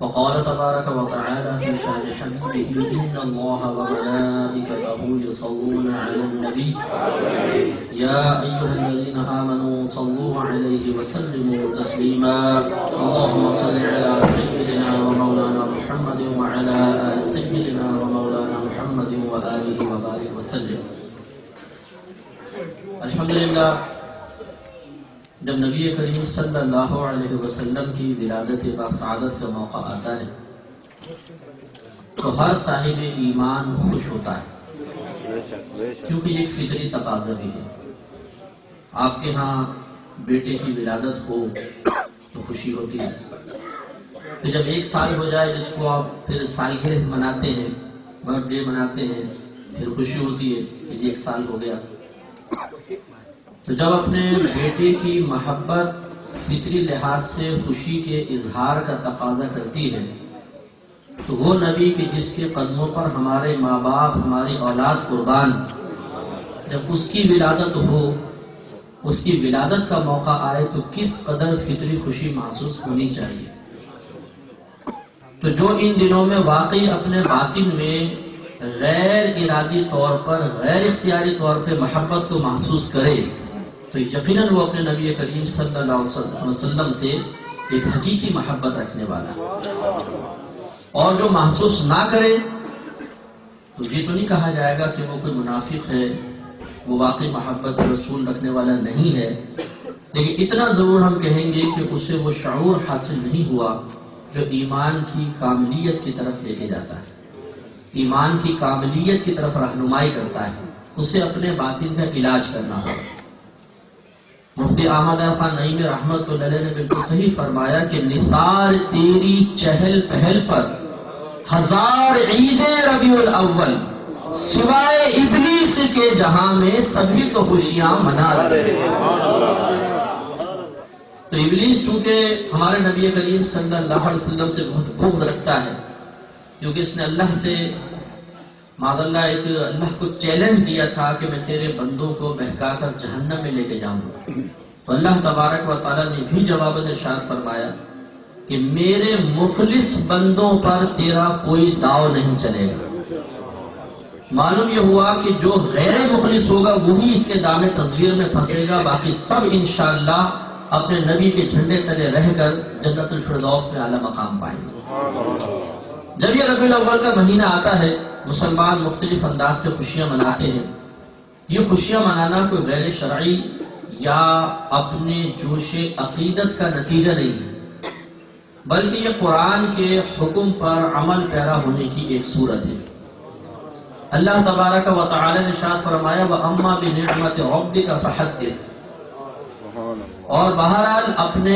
وقال تبارك وتعالى في شأن حبيبه إن الله وملائكته يصلون على النبي يا أيها الذين آمنوا صلوا عليه وسلموا تسليما اللهم صل على سيدنا ومولانا محمد وعلى آل سيدنا ومولانا محمد وآله وبارك وسلم. الحمدللہ جب نبی کریم صلی اللہ علیہ وسلم کی ولادت باسعادت کا موقع آتا ہے تو ہر صاحب ایمان خوش ہوتا ہے، کیونکہ یہ ایک فطری تقاضا بھی ہے. آپ کے ہاں بیٹے کی ولادت ہو تو خوشی ہوتی ہے، تو جب 1 سال ہو جائے جس کو آپ پھر سالگرہ مناتے ہیں، برتھ ڈے مناتے ہیں، پھر خوشی ہوتی ہے کہ 1 سال ہو گیا. تو جب اپنے بیٹے کی محبت فطری لحاظ سے خوشی کے اظہار کا تقاضا کرتی ہے تو وہ نبی کہ جس کے قدموں پر ہمارے ماں باپ ہماری اولاد قربان، جب اس کی ولادت ہو، اس کی ولادت کا موقع آئے تو کس قدر فطری خوشی محسوس ہونی چاہیے. تو جو ان دنوں میں واقعی اپنے باطن میں غیر ارادی طور پر غیر اختیاری طور پہ محبت کو محسوس کرے تو یقیناً وہ اپنے نبی کریم صلی اللہ علیہ وسلم سے ایک حقیقی محبت رکھنے والا ہے. اور جو محسوس نہ کرے تو یہ تو نہیں کہا جائے گا کہ وہ کوئی منافق ہے، وہ واقعی محبت رسول رکھنے والا نہیں ہے، لیکن اتنا ضرور ہم کہیں گے کہ اسے وہ شعور حاصل نہیں ہوا جو ایمان کی کاملیت کی طرف لے کے جاتا ہے، ایمان کی کاملیت کی طرف رہنمائی کرتا ہے. اسے اپنے باطن کا علاج کرنا ہوگا. مفتی احمد خان نعیمی رحمت اللہ علیہ نے بالکل صحیح فرمایا کہ نثار تیری چہل پہل پر 1000 عید ربیع الاول سوائے ابلیس کے جہاں میں سبھی تو خوشیاں منا رہے ہیں. تو ابلیس چونکہ ہمارے نبی کریم صلی اللہ علیہ وسلم سے بہت بغض رکھتا ہے، کیونکہ اس نے اللہ سے معاذ اللہ اللہ کو چیلنج دیا تھا کہ میں تیرے بندوں کو بہکا کر جہنم میں لے کے جاؤں گا. تو اللہ تبارک و تعالیٰ نے بھی جواب ارشاد فرمایا کہ میرے مخلص بندوں پر تیرا کوئی داؤ نہیں چلے گا. معلوم یہ ہوا کہ جو غیر مخلص ہوگا وہی اس کے دامن تصویر میں پھنسے گا، باقی سب انشاءاللہ اپنے نبی کے جھنڈے تلے رہ کر جنت الفردوس میں اعلیٰ مقام پائیں گے. جب یہ ربیع الاول کا مہینہ آتا ہے مسلمان مختلف انداز سے خوشیاں مناتے ہیں. یہ خوشیاں منانا کوئی غیر شرعی یا اپنے جوش عقیدت کا نتیجہ نہیں ہے، بلکہ یہ قرآن کے حکم پر عمل پیرا ہونے کی ایک صورت ہے. اللہ تبارک و تعالی نے ارشاد فرمایا وَأَمَّا بِنِعْمَةِ رَبِّكَ فَحَدِّثْ، اور بہرحال اپنے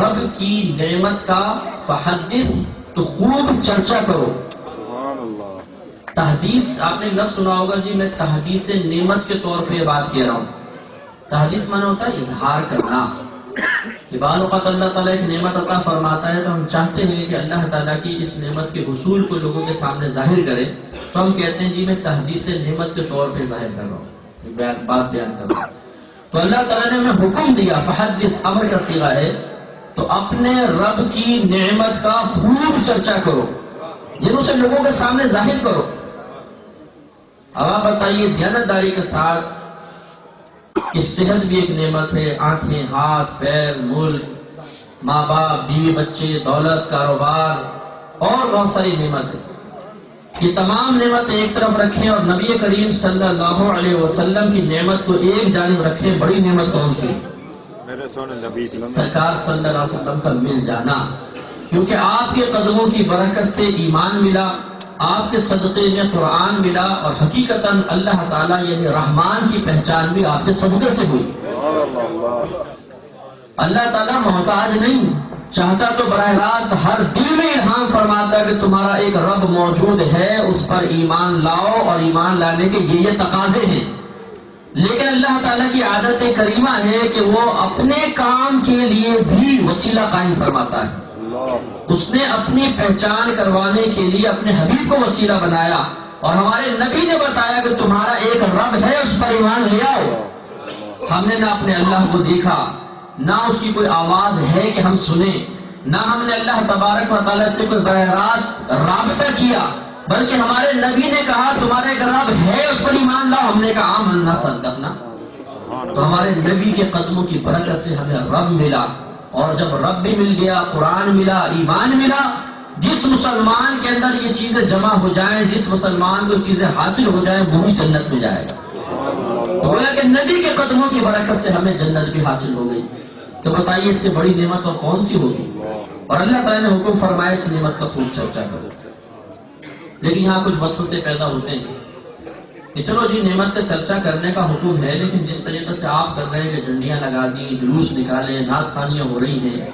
رب کی نعمت کا فحدث تو خوب چرچا کرو. تحدیث آپ نے لفظ سنا ہوگا جی، میں تحدیث نعمت کے طور پہ یہ بات کہہ رہا ہوں. تحدیث معنی ہوتا ہے اظہار کرنا، کہ بعض اوقات اللہ تعالیٰ ایک نعمت عطا فرماتا ہے تو ہم چاہتے ہیں کہ اللہ تعالیٰ کی اس نعمت کے حصول کو لوگوں کے سامنے ظاہر کرے، تو ہم کہتے ہیں جی میں تحدیث نعمت کے طور پہ ظاہر کر رہا ہوں، بات بیان کر رہا ہوں. تو اللہ تعالیٰ نے ہمیں حکم دیا، فحدث امر کا صیغہ ہے، تو اپنے رب کی نعمت کا خوب چرچا کرو، یعنی اسے لوگوں کے سامنے ظاہر کرو. اب آپ بتائیے دیانتداری کے ساتھ کہ صحت بھی ایک نعمت ہے، آنکھیں، ہاتھ، پیر، ملک، ماں باپ، بیوی بچے، دولت، کاروبار اور بہت ساری نعمتیں، یہ تمام نعمتیں ایک طرف رکھیں اور نبی کریم صلی اللہ علیہ وسلم کی نعمت کو ایک جانب رکھیں. بڑی نعمت کون سی؟ سرکار صلی اللہ علیہ وسلم کا مل جانا، کیونکہ آپ کے قدموں کی برکت سے ایمان ملا، آپ کے صدقے میں قرآن ملا، اور حقیقتاً اللہ تعالیٰ یعنی رحمان کی پہچان بھی آپ کے صدقے سے ہوئی. اللہ تعالیٰ محتاج نہیں، چاہتا تو براہ راست ہر دل میں الہام فرماتا کہ تمہارا ایک رب موجود ہے، اس پر ایمان لاؤ، اور ایمان لانے کے یہ تقاضے ہیں. لیکن اللہ تعالیٰ کی عادت کریمہ ہے کہ وہ اپنے کام کے لیے بھی وسیلہ قائم فرماتا ہے. اس نے اپنی پہچان کروانے کے لیے اپنے حبیب کو وسیلہ بنایا، اور ہمارے نبی نے بتایا کہ تمہارا ایک رب ہے، اس پر ایمان لے آؤ. ہم نے نہ اپنے اللہ کو دیکھا، نہ اس کی کوئی آواز ہے کہ ہم سنیں، نہ ہم نے اللہ تبارک و تعالیٰ سے کوئی براہ راست رابطہ کیا، بلکہ ہمارے نبی نے کہا تمہارا ایک رب ہے، اس پر ایمان لاؤ. ہم نے کہا آمنا صدقنا. تو ہمارے نبی کے قدموں کی برکت سے ہمیں رب ملا، اور جب رب بھی مل گیا، قرآن ملا، ایمان ملا، جس مسلمان کے اندر یہ چیزیں جمع ہو جائیں، جس مسلمان کو چیزیں حاصل ہو جائیں، وہی جنت میں جائے گا. گویا کہ نبی کے قدموں کی برکت سے ہمیں جنت بھی حاصل ہو گئی. تو بتائیے اس سے بڑی نعمت اور کون سی ہوگی؟ اور اللہ تعالیٰ نے حکم فرمایا اس نعمت کا خوب چرچا کرو. لیکن یہاں کچھ وسوسے پیدا ہوتے ہیں کہ چلو جی نعمت کا چرچا کرنے کا حکم ہے، لیکن جس طریقے سے آپ کر رہے ہیں کہ ڈنڈیاں لگا دی، جلوس نکالے، نعت خوانیاں ہو رہی ہیں،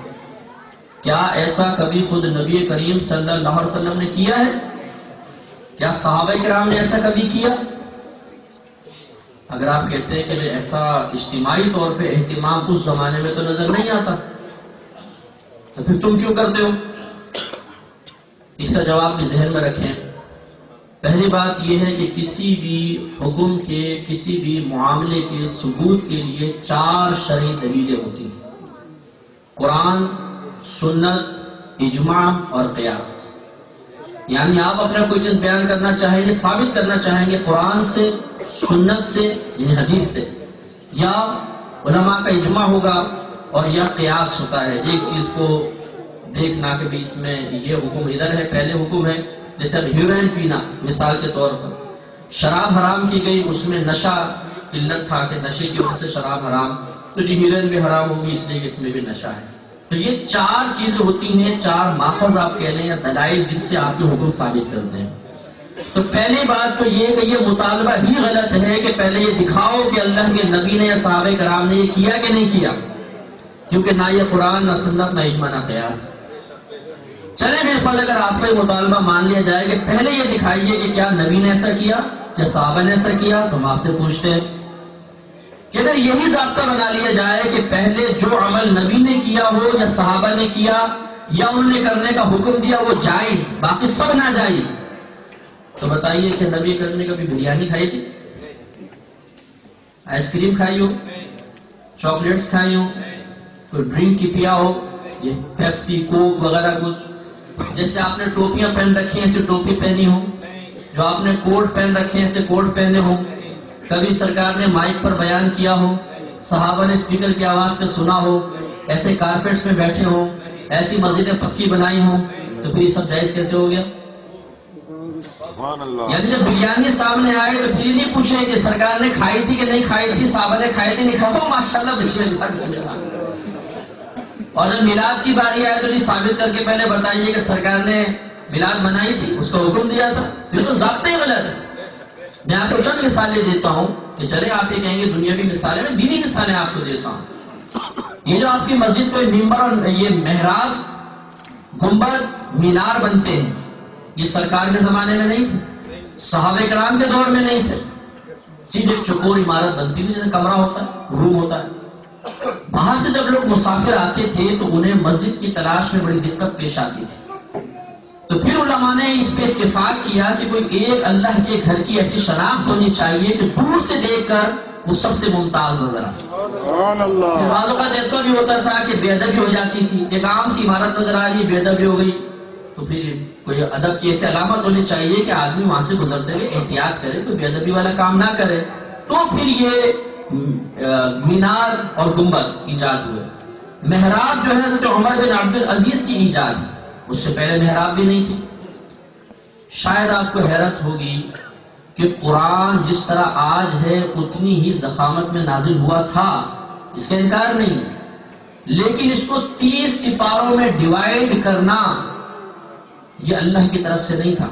کیا ایسا کبھی خود نبی کریم صلی اللہ علیہ وسلم نے کیا ہے؟ کیا صحابہ کرام نے ایسا کبھی کیا؟ اگر آپ کہتے ہیں کہ ایسا اجتماعی طور پہ اہتمام اس زمانے میں تو نظر نہیں آتا، تو پھر تم کیوں کرتے ہو؟ اس کا جواب بھی ذہن میں رکھیں. پہلی بات یہ ہے کہ کسی بھی حکم کے، کسی بھی معاملے کے ثبوت کے لیے 4 شرعی دلیلیں ہوتی ہیں: قرآن، سنت، اجماع اور قیاس. یعنی آپ اپنا کوئی چیز بیان کرنا چاہیں گے، ثابت کرنا چاہیں گے قرآن سے، سنت سے یعنی حدیث سے، یا علماء کا اجماع ہوگا، اور یا قیاس ہوتا ہے ایک چیز کو دیکھنا کہ بھی اس میں یہ حکم ادھر ہے، پہلے حکم ہے. جیسے اب ہیروئن پینا مثال کے طور پر، شراب حرام کی گئی، اس میں نشہ قلت تھا کہ نشے کی وجہ سے شراب حرام، تو یہ ہیروئن بھی حرام ہوگی اس لیے کہ اس میں بھی نشہ ہے. تو یہ 4 چیزیں ہوتی ہیں، 4 ماخذ آپ کہہ لیں یا دلائل جن سے آپ کے حکم ثابت کرتے ہیں. تو پہلی بات تو یہ کہ یہ مطالبہ ہی غلط ہے کہ پہلے یہ دکھاؤ کہ اللہ کے نبی نے یا صحابہ کرام نے یہ کیا کہ نہیں کیا، کیونکہ نہ یہ قرآن، نہ سنت، نہ اجماع، نہ قیاس. چلیں بالفرض اگر آپ کا یہ مطالبہ مان لیا جائے کہ پہلے یہ دکھائیے کہ کیا نبی نے ایسا کیا، کیا صحابہ نے ایسا کیا، تو ہم آپ سے پوچھتے ہیں کہ اگر یہی ضابطہ بنا لیا جائے کہ پہلے جو عمل نبی نے کیا ہو یا صحابہ نے کیا یا انہوں نے کرنے کا حکم دیا وہ جائز، باقی سب ناجائز، تو بتائیے کہ نبی کرنے کبھی بریانی کھائی تھی، آئس کریم کھائی ہو، چاکلیٹس کھائی ہو، کوئی ڈرنک کی پیا ہو، یہ پیپسی، کوک وغیرہ کچھ؟ جیسے آپ نے ٹوپیاں پہن رکھی ہیں ایسے ٹوپی پہنی ہو، جو آپ نے کوٹ پہن رکھے ہیں ایسے کوٹ پہنے ہو، کبھی سرکار نے مائک پر بیان کیا ہو، صحابہ نے اسپیکر کی آواز پہ سنا ہو، ایسے کارپیٹس میں بیٹھے ہو، ایسی مسجدیں پکی بنائی ہوں، تو پھر یہ سب جائز کیسے ہو گیا؟ یعنی جب بریانی سامنے آئے تو پھر نہیں پوچھے کہ سرکار نے کھائی تھی کہ نہیں کھائی تھی، صحابہ نے کھائی تھی نہیں کھائی، ماشاءاللہ بسم اللہ بسم اللہ. اور جب میلاد کی باری آئے تو نہیں ثابت کر کے پہلے بتائیے کہ سرکار نے میلاد منائی تھی، اس کو حکم دیا تھا. یہ تو ضابطے غلط ہے. میں آپ کو چند مثالیں دیتا ہوں کہ چلے آپ یہ کہیں گے دنیاوی مثالیں، میں دینی مثالیں آپ کو دیتا ہوں. یہ جو آپ کی مسجد پہ ممبر اور یہ محراب، گنبد، مینار بنتے ہیں، یہ سرکار کے زمانے میں نہیں تھے، صحابہ کرام کے دور میں نہیں تھے. سیدھے چکور عمارت بنتی تھی جیسے کمرہ ہوتا ہے، روم ہوتا ہے. باہر سے جب لوگ مسافر آتے تھے تو انہیں مسجد کی تلاش میں بڑی دقت پیش آتی تھی. تو پھر علماء نے اس پہ اتفاق کیا کہ کوئی ایک اللہ کے گھر کی ایسی شناخت ہونی چاہیے کہ دور سے دیکھ کر وہ سب سے ممتاز نظر آئے. بعض اوقات ایسا بھی ہوتا تھا کہ بے ادبی ہو جاتی تھی، ایک عام سی عمارت نظر آ رہی ہے، بے ادبی ہو گئی، تو پھر کوئی ادب کی ایسی علامت ہونی چاہیے کہ آدمی وہاں سے گزرتے ہوئے احتیاط کرے، کوئی بے ادبی والا کام نہ کرے. تو پھر یہ مینار اور گنبد ایجاد ہوئے. محراب جو ہے حضرت عمر بن عبد العزیز کی ایجاد، اس سے پہلے محراب بھی نہیں تھی. شاید آپ کو حیرت ہوگی کہ قرآن جس طرح آج ہے اتنی ہی ضخامت میں نازل ہوا تھا، اس کا انکار نہیں، لیکن اس کو 30 سپاروں میں ڈیوائیڈ کرنا یہ اللہ کی طرف سے نہیں تھا.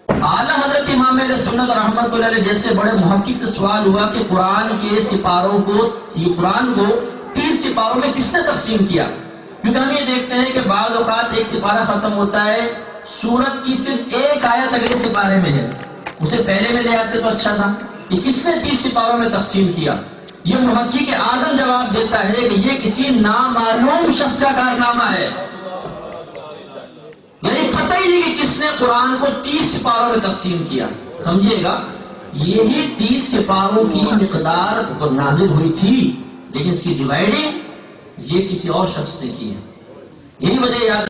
اعلیٰ حضرت امام اہل سنت رحمۃ اللہ علیہ جیسے بڑے محقق سے سوال ہوا کہ قرآن کے سپاروں کو، یہ قرآن کو 30 سپاروں میں کس نے تقسیم کیا؟ کیونکہ ہم یہ دیکھتے ہیں کہ بعض اوقات ایک سپارہ ختم ہوتا ہے، سورت کی صرف ایک آیت اگلے سپارے میں ہے، اسے پہلے میں لے آتے تو اچھا تھا. یہ کس نے 30 سپاروں میں تقسیم کیا؟ یہ محقق اعظم جواب دیتا ہے کہ یہ کسی نامعلوم شخص کا کارنامہ ہے. یعنی پتہ ہی نہیں کہ کس نے قرآن کو 30 سپاروں میں تقسیم کیا. سمجھیے گا، یہی 30 سپاروں کی مقدار نازل ہوئی تھی، لیکن اس کی ڈیوائڈنگ یہ کسی اور شخص نے کی ہے. یہی وجہ یاد